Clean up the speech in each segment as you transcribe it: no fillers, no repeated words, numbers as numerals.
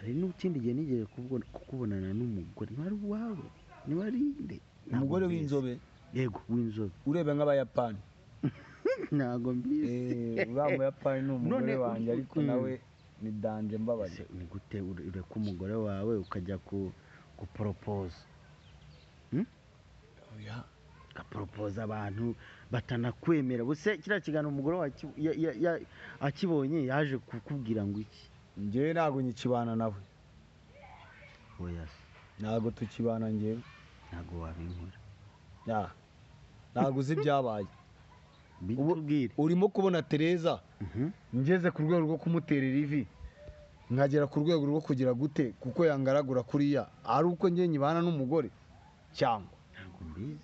hari n'ikindi gihe nigeze kukubonana n'umugore wari wawe ni warinde umugore w'inzobe yego w'inzobe urebe nk'abayapani ntago mbizi uriya muyapani ni umugore wanjye ariko nawe ni danje mbabaje ni gute ureka umugore wawe ukajya kupropose oya gapropose abantu batanakwemera buse kiriya kiganiro umugore wawe akibonye yaje kukubwira ngo iki njyewe ntabwo nyikibana nawe oya ntabwo tukibana njyewe ntabwo wabinkora ntabwo uzi ibyabaye bitubwire urimo kubona Tereza ngeze ku rwego rwo kumuterera ivi nkagera ku rwego rwo kugira gute kuko yangaragura kuriya ari uko njye nyibana n'umugore cyangwa ntabwo mbizi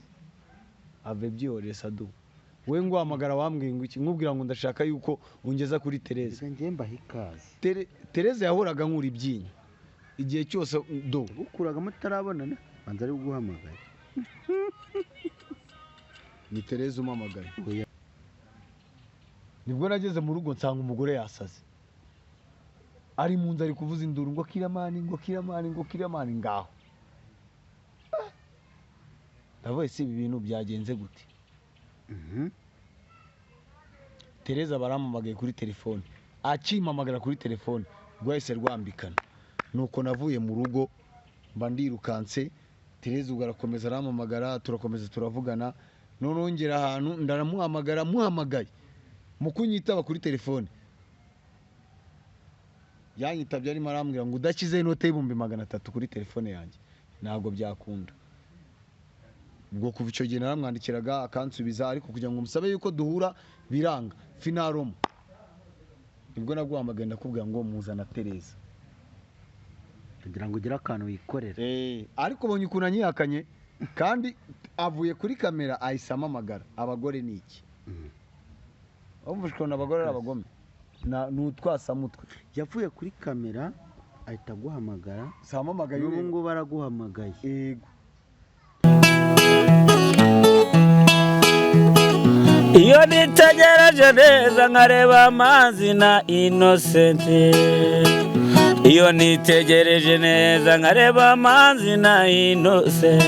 ave byihoreye Sadu we ngo uhamagara wambwiye ngo iki nkubwira ngo ndashaka yuko ungeza kuri Tereza njye mbaha ikaze Tereza yahoraga nkura ibyinyo igihe cyose ukuraga mutarabonana banza ari guhamagara ni Tereza umamagaye nibwo nageze mu rugo nsanga umugore yasaze ari mu nzu ari kuvuza induru ngo kiramani ngaho ndavuye si ibi bintu byagenze gute Tereza barampamagaye kuri telefone akimpamagara kuri telefone rwahise rwambikana nuko navuye mu rugo mba ndirukanse Tereza ubwo arakomeza arampamagara turakomeza turavugana noneho ngera ahantu ndaramuhamagara muhamagaye mu kunyitaba kuri telefone yanyitabye arimo arambwira ngo udakize inote y'ibihumbi 300 kuri telefone yanjye ntabwo byakunda ubwo kuva icyo gihe naramwandikiraga akansubiza ariko kugira ngo musabe yuko duhura biranga finaromo nibwo naguhamagaye ndakubwira ngo muzana Tereza kugira ngo ugire akantu wikorera ariko bonye ukuntu anyihakanye kandi avuye kuri kamera ahisamo amagara abagore ni iki umvushwe n'abagore abagome n'utwasamutwe yavuye kuri kamera ahita guhamagara samamagaye ubu ngo baraguhamagaye yego iyo nitegereje neza nkareba amazi na Innocent iyo nitegereje neza nkareba amazi na Innocent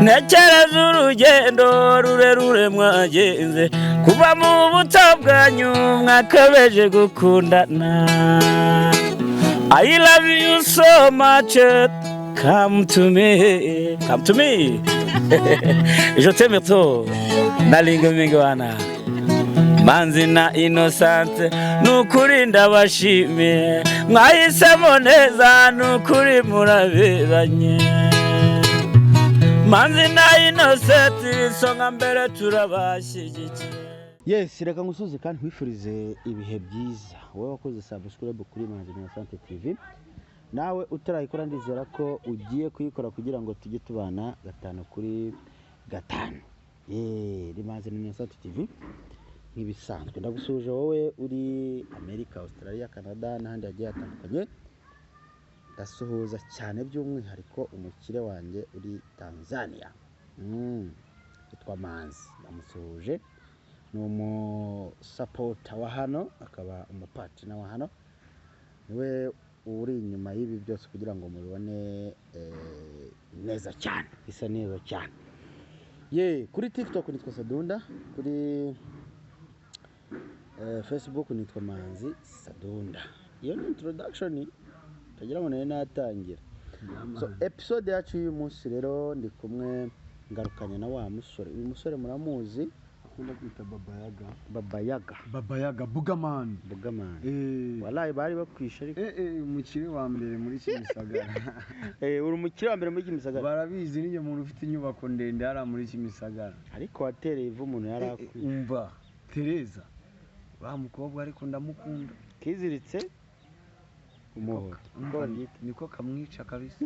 ntekereza urugendo rurerure mwagenze kuva mu buto bwanyu mwakabeje gukundana I love you so much come to me je t'aime trop nalinga mingi wana Manzi na Innocent nukuri ndabashimiye mwahisemo neza nukuri muraberanye Manzi na Innocent songa mbere turabashyigikiye yes reka ngusuze kandi nkwifurize ibihe byiza wowe wakoze subscribe kuri Manzi na Innocent TV nawe utarayikora ndizera ko ugiye kuyikora kugira ngo tujye tubana 5 kuri 5 Manzi na Innocent TV nk'ibisanzwe ndagusuje wowe uri Amerika Australia Canada n'ahandi hagiye hatandukanye ndasuhuza cyane by'umwihariko umukire wanjye uri Tanzania yitwa Manzi ndamusuhuje ni umusupporter wa hano akaba umupartner wa hano niwe uri inyuma y'ibi byose kugira ngo mubibone neza cyane bisa neza cyane kuri TikTok nitwa Sadunda kuri Facebook nitwa Manzi Sadunda iyo ni introduction tagira ngo natangira so episode yacu y'uyu munsi rero ndi kumwe ngarukanye na wa musore uyu musore muramuzi akunda kwita Babayaga Bugaman wallahi bari bakwisha ariko umukire wa mbere muri Kimisagara uri umukire wa mbere muri Kimisagara barabizi niyo muntu ufite inyubako ndende ara muri Kimisagara ariko watereye ivu umuntu yarakwiye umva Tereza wa mukobwa ariko ndamukunda kiziritse umuhoro niko kamwica kabisa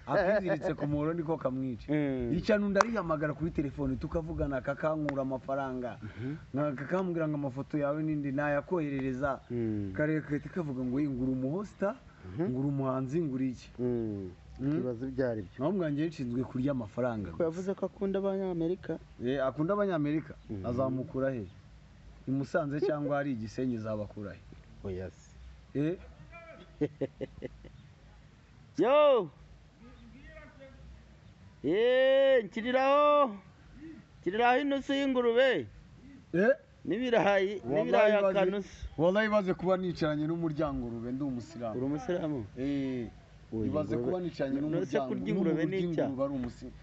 akiziritse ku muhoro niko kamwica yica nundi arihamagara kuri telefone tukavugana akakankura amafaranga akakambwira ngo amafoto yawe nindi nayakoherereza karekete kavuga ngo ngura umuhosta ngura umuhanzi ngura iki kibazo byari byo naho mwangiye nshinzwe kurya amafaranga ko yavuze ko akunda abanyamerika akunda abanyamerika azamukura he imusanze cyangwa ari igisenyi zabakura he oya yo nkiriraho inusu y'ingurube n'ibirayi akanusu. wallahi baze kuba nicaranye n'umuryango ngurube ndi umusilamu. Uri umusilamu? Bibaze kuba nicaranye n'umuryango ngurube n'icyaha.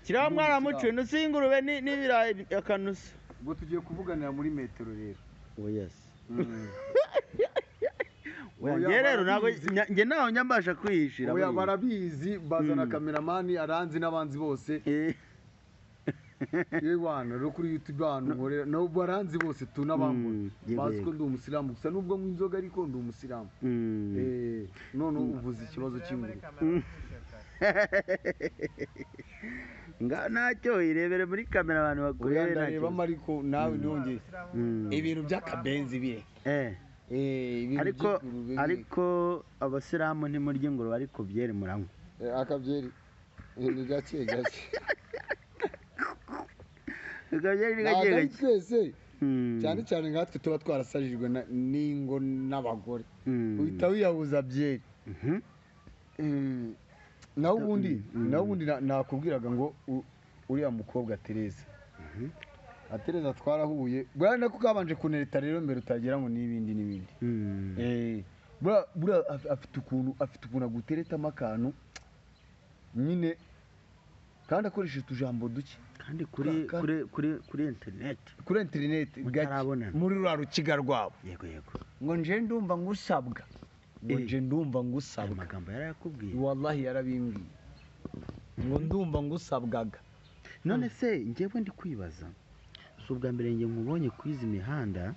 Kiraho mwaramucuye inusu y'ingurube n'ibirayi akanusu. Ubwo tugiye kuvuganira muri metero rero. Yes. Oya rero ntabwo njye naho nyambasha kwihishira. Oya barabizi bazana kameramani aranzi n'abanzi bose. Yewana rero kuri YouTube hano nkorera no baranzi bose tunabambura. Bazi ko ndi umusilamu gusa nubwo mu inzoga ariko ndi umusilamu. None uvuze ikibazo cy'inguru. Ntacyo irebere muri kamera abantu bakurebe ntacyo. Reba mariko nawe ndongeye. Ibintu by'akabenzi bire. Ariko abasilamu ntimurya ingurube ariko byeri muranywa. Akabyeri ni gake gake. Twese cyane cyane nkatwe tuba twarasajijwe n'ingo n'abagore uhita wiyahuza byeri. naho ubundi nakubwiraga ngo uriya mukobwa Tereza Tereza twarahuye bwana ko kabanje kunereta rero mbere utagira ngo n'ibindi bura afite ukuntu aguteretamo akantu nyine kandi akoresheje utujambo duke kandi kuri internet muri rwa rukiga rwabo. Yego ngo nje ndumva ngusabwa amagambo yarayakubwiye. Wallahi yarabimbwiye ngo ndumva ngusabwaga. None se njyewe ndi kwibaza si ubwa mbere njye nkubonye kuri izi mihanda.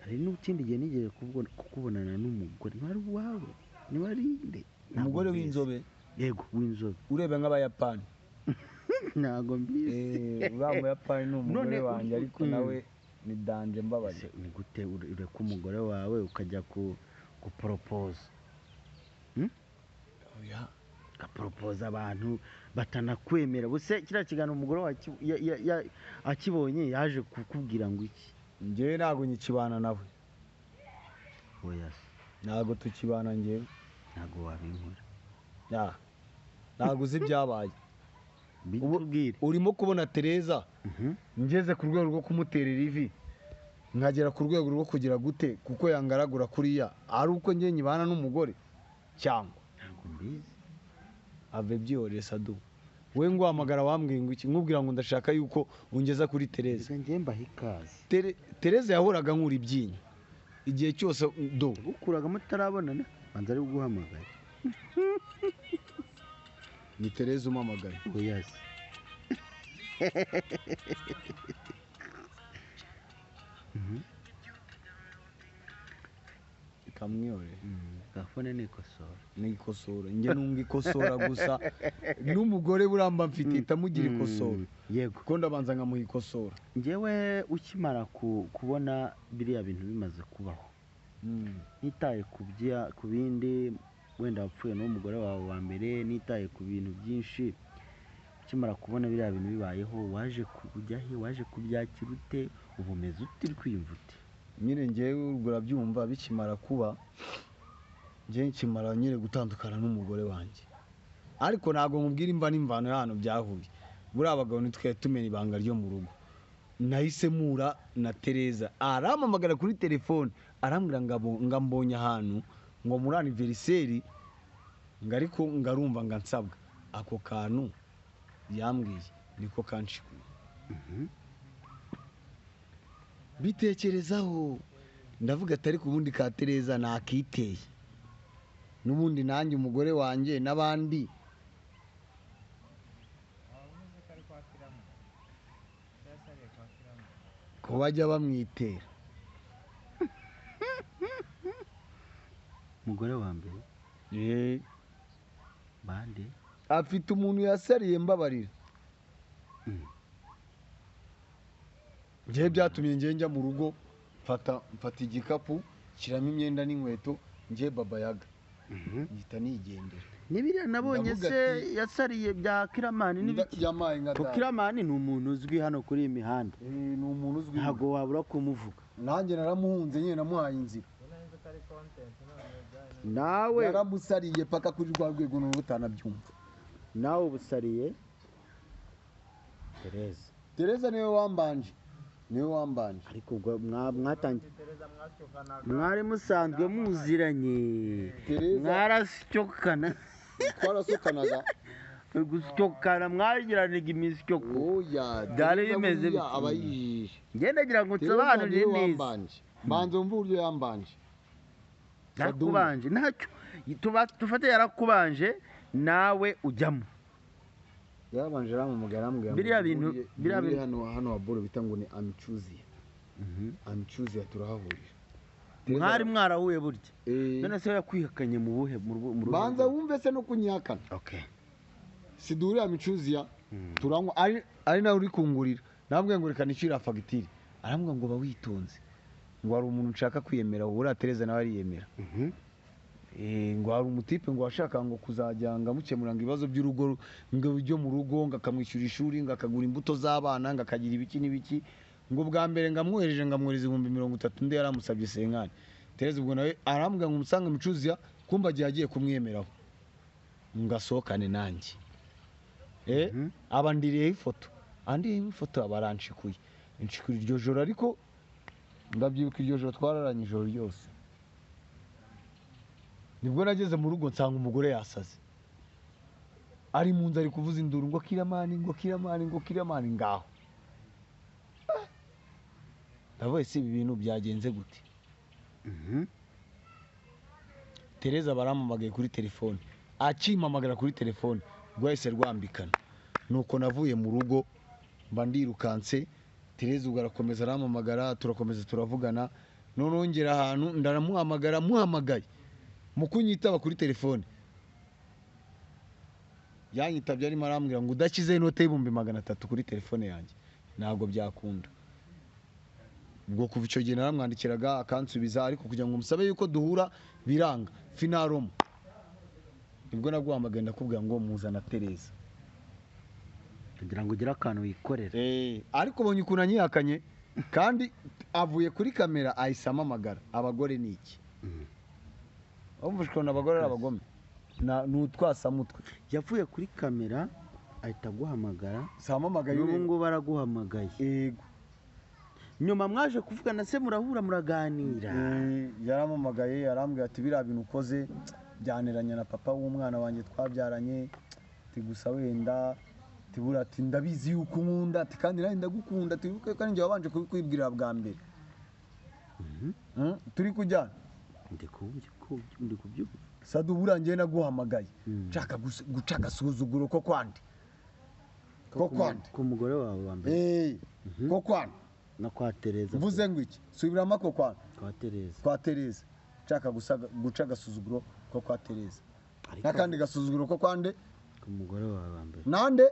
Hari n'ikindi gihe nigeze kukubonana n'umugore wari wawe ni warinde umugore w'inzobe. Yego w'inzobe urebe nk'abayapani. Ntago mbizi. Uriya muyapani ni umugore wanjye ariko nawe ni danje mbabaje. Ni gute ureka umugore wawe ukajya kupropose gapropose abantu batanakwemera? Buse kiriya kiganiro umugore wawe akibonye yaje kukubwira ngo iki? Njyewe ntabwo nyikibana nawe. Oya ntabwo tukibana njyewe. Ntabwo wabinkora. Ntabwo uzi ibyabaye. Bitubwire. Urimo kubona Tereza ngeze ku rwego rwo kumuterera ivi nkagera ku rwego rwo kugira gute kuko yangaragura kuriya ari uko njye nyibana n'umugore cyangwa ntabwo mbizi. Ave byihoreye Sadu. We ngo hamagara wambwiye ngo iki nkubwira ngo ndashaka yuko ungeza kuri Tereza. Njye mbaha ikaze. Tereza yahoraga nkura ibyinyo igihe cyose ukuraga mutarabonana banza ari guhamagara. Ni Tereza umamagaye. Yes. Kamwiyore. Gafone nikosora. Njye nunga ikosora gusa n'umugore buramba mfite itamugira ikosora. Yego. Ko ndabanza nkamuha ikosora. Njyewe ukimara kubona biriya bintu bimaze kubaho. Nitaye ku bindi wenda wapfuye n'umugore wawe wa mbere nitaye ku bintu byinshi. Ukimara kubona biriya bintu bibayeho waje kujya he? Waje kubyakira ute? Ubumeze ute kwiyumva ute? Nyine njyewe urabyumva bikimara kuba njye nkimara nyine gutandukana n'umugore wanjye ariko ntabwo nkubwira imva n'imvano hano byahuye. Buriya abagabo nitwe tumena ibanga ryo mu rugo. Nahise mura na Tereza arampamagara kuri telefone arambwira ngo mbonye ahantu ngo muri anniversaire ngo ariko ngarumva ngo nsabwa. Ako kantu yambwiye niko kanshikuye. Bitekerezaho ndavuga atari ku bundi ka Tereza nakiteye n'ubundi nanjye umugore wanjye n'abandi ko bajya bamwitera. Umugore wa mbere bande afite umuntu yasariye mbabarira. Njye byatumye njya mu rugo mfata igikapu kiramo imyenda n'inkweto njye baba yaga ngita nigendera. Nibiriya nabonye se yasariye bya Kiramani n'ibiki. Kiramani ni umuntu uzwi hano kuri iyi mihanda. Ni umuntu uzwi. Ntabwo wabura kumuvuga. Nanjye naramuhunze nyine namuhaye inzira. nawe yaramusariye paka kuri rwa rwego n'ubu utanabyumva. nawe ubusariye Tereza niwe wambanje ariko ubwo mwatangiye mwari musanzwe muziranye mwarasyokana twarasukanaga gusyokana mwagiranaga imishyoko oya byari bimeze bityo abayijije ngendagira ngo nsobanurire neza banze umva uburyo yambanje yarakubanje ntacyo tufate yarakubanje nawe ujyamo yarabanje aramumugara arambwira biriya bintu hano waboro bita ngo ni amicuziya amicuziya turahahurira mwari mwarahuye burya none se yakwihakanye mu buhe banza wumve se no kunyihakana okay siduri amicuziya turanywa ari nawe uri kungurira nambwiye ngo reka nicira fagitire arambwira ngo bawitonze ngo hari umuntu nshaka kwiyemera ubura Tereza nawe ariyemera ngo hari umutipe ngo washaka ngo kuzajya ngo amukemuranga ibibazo by'urugo ngo byo mu rugo ngo akamwishyura ishuri ngo akagura imbuto z'abana ngo akagira ibiki n'ibiki ngo bwa mbere ngo amwohereje ngo amwohereze 30,000 undi yaramusabye senkani Tereza ubwo nawe arambwira ngo umusange Micuziya kumba agiye kumwemeraho ngo asohokane nanjye abandiriyeho ifoto abaranshikuye inshikura iryo joro ariko ndabyibuka iryo joro twararanye ijoro ryose nibwo nageze mu rugo nsanga umugore yasaze ari mu nzu ari kuvuza induru ngo kiramani ngaho ndavuye si ibi bintu byagenze gute Tereza barampamagaye kuri telefone akimpamagara kuri telefone rwahise rwambikana nuko navuye mu rugo mba ndirukanse Tereza ubwo arakomeza arampamagara turakomeza turavugana noneho ngera ahantu ndaramuhamagara muhamagaye mu kunyitaba kuri telefone yanyitabye arimo arambwira ngo udakize inote y'300 kuri telefone yanjye ntabwo byakunda ubwo kuva icyo gihe naramwandikiraga akansubiza ariko kugira ngo musabe yuko duhura biranga finaromo nibwo naguhamagaye ndakubwira ngo muzana Tereza kugira ngo ugire akantu wikorera ariko bonye ukuntu anyihakanye kandi avuye kuri kamera ahise amamagara abagore ni iki umvushwe n'abagore abagome n'utwasamutwe yavuye kuri kamera ahita guhamagara samamagaye n'ubu ngo baraguhamagaye yego nyuma mwaje kuvugana se murahura muraganira yaramamagaye arambwira ati biriya bintu ukoze byaneranye na papa w'umwana wanjye twabyaranye ati gusa wenda tibura ati ndabizi yuko nkunda ati kandi nawe ndagukunda tibuke kandi njye wabanje kubikwibwirira bwa mbere turi kujyana ndi kubyuka Sadu burangiye naguhamagaye nshaka guca agasuzuguro ko kwandi ku mugore wawe wa mbere ko kwandi na kwa Tereza mvuze ngo iki subiramo ko kwandi kwa Tereza nshaka guca agasuzuguro ko kwa Tereza n'akandi gasuzuguro ko kwande ku mugore wawe wa mbere nande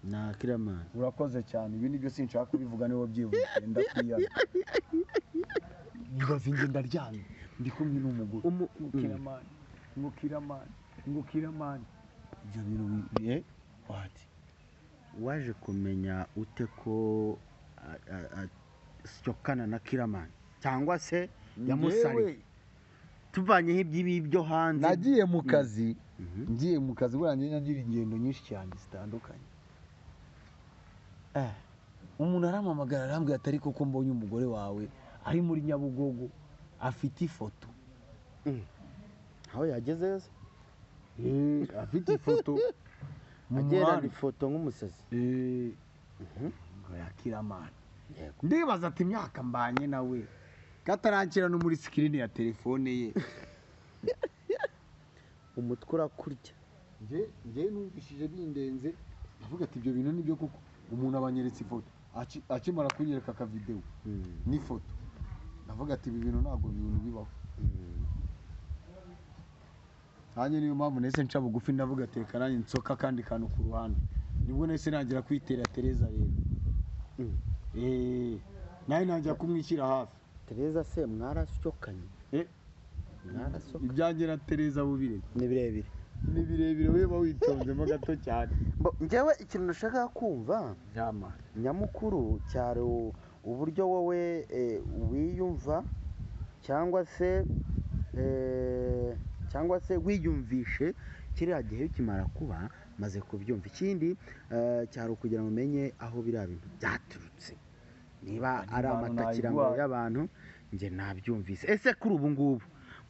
na Kiramani urakoze cyane ibindi byose nshaka kubivuga niwo byivuye ndakwiyana ngazinge ndaryamye ndi kumwe n'umugore Kiramani ibyo bintu wati waje kumenya ute ko syokana na Kiramani cyangwa se yamusari tuvanyeho iby'ibyo hanze nagiye mu kazi ngiye mu kazi burangiye nagira ingendo nyinshi cyane zitandukanye umuntu arampamagara arambwira ati ariko ko mbonye umugore wawe ari muri Nyabugogo afite ifoto aho yageze afite ifoto agera ifoto nk'umusazi ya Kiramani ndibaza ati imyaka mbanye nawe katarankira no muri screen ya telefone ye umutwe urakurya nge numvishije bindenze avuga ati ibyo bintu nibyo kuko umuntu abanyeretse ifoto akimara kunyereka aka video n'ifoto ndavuga ati ibi bintu ntabwo ibintu bibaho hanye niyo mpamvu nese nca bugufi ndavuga teka nanjye nsoka kandi kantu ku ruhande nibwo nese nangira kwitera Tereza rero nawe nanjya kumwishyira hafi Tereza se mwarasyokanye ibyanjye na Tereza bubire ni birebire weba witonzemo gato cyane njyewe ikintu nashaka kumva nyamukuru cyaro uburyo wowe wiyumva cyangwa se cyangwa se wiyumvishe kiriya gihe ukimara kuba maze kubyumva. Ikindi cyari ukugira ngo umenye aho biriya bintu byaturutse, niba ari amatakirangwa y'abantu njye nabyumvise. Ese kuri ubu ngubu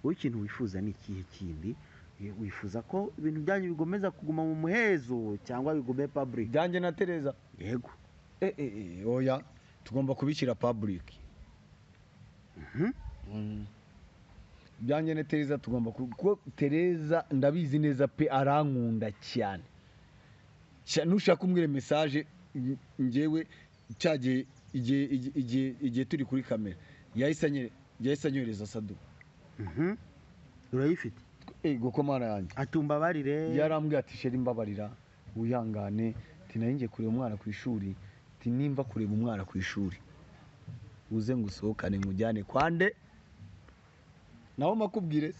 wowe ikintu wifuza ni ikihe kindi? Wifuza ko ibintu byanyu bigomeza kuguma mu muhezo cyangwa bigume public? byanjye na Tereza Yego. oya tugomba kubishyira public. byanjye na Tereza tugomba kuko Tereza ndabizi neza pe arankunda cyane. Nushaka umwire message njyewe cyagiye igihe turi kuri kamera yahise anyohereza Sadu. Urayifite? Ego mana yanjye atumbabarire, yarambwiye ati sheri mbabarira wihangane, tinayingiye kureba umwana ku ishuri, nimba kureba umwana ku ishuri uze ngusohokane nkujyane kwande naho makubwire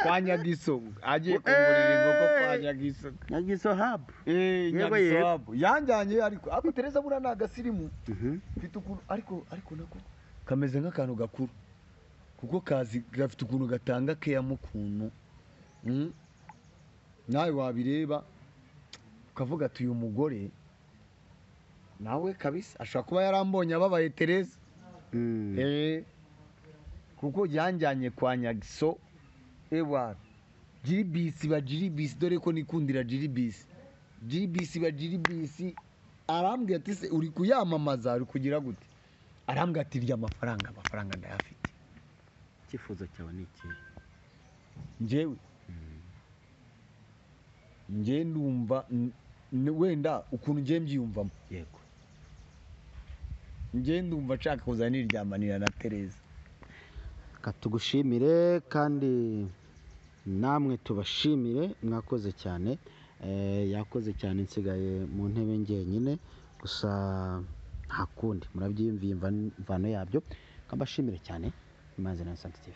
kwa Nyagiso agiye kungurira inkoko kwa Nyagiso. Nyagiso hub. Nyagiso hub yanjyanye ariko Tereza bura nagasirimu mfite ukuntu ariko nako kameze nk'akantu gakuru kuko kazi gafite ukuntu gatanga keya mu kuntu nawe wabireba ukavuga ati uyu mugore nawe kabisa ashobora kuba yarambonye ababaye Tereza. kuko yanjyanye kwa Nyagiso ewa jiribisi ba jiribisi, dore ko nikundira jiribisi ba jiribisi. Arambwira ati se uri kuyamamaza uri kugira gute? Arambwira ati rya amafaranga ndayafite. Icyifuzo cyawe ni iki? njye ndumva wenda ukuntu njye mbyiyumvamo. Yego. Njye ndumva nshaka kuza niryamanira na Tereza. Katugushimire kandi namwe tubashimire, mwakoze cyane. Yakoze cyane, nsigaye mu ntebe njyenyine gusa nta kundi murabyiyumviye imvano yabyo. Kambashimire cyane. Imanzi na Santé TV.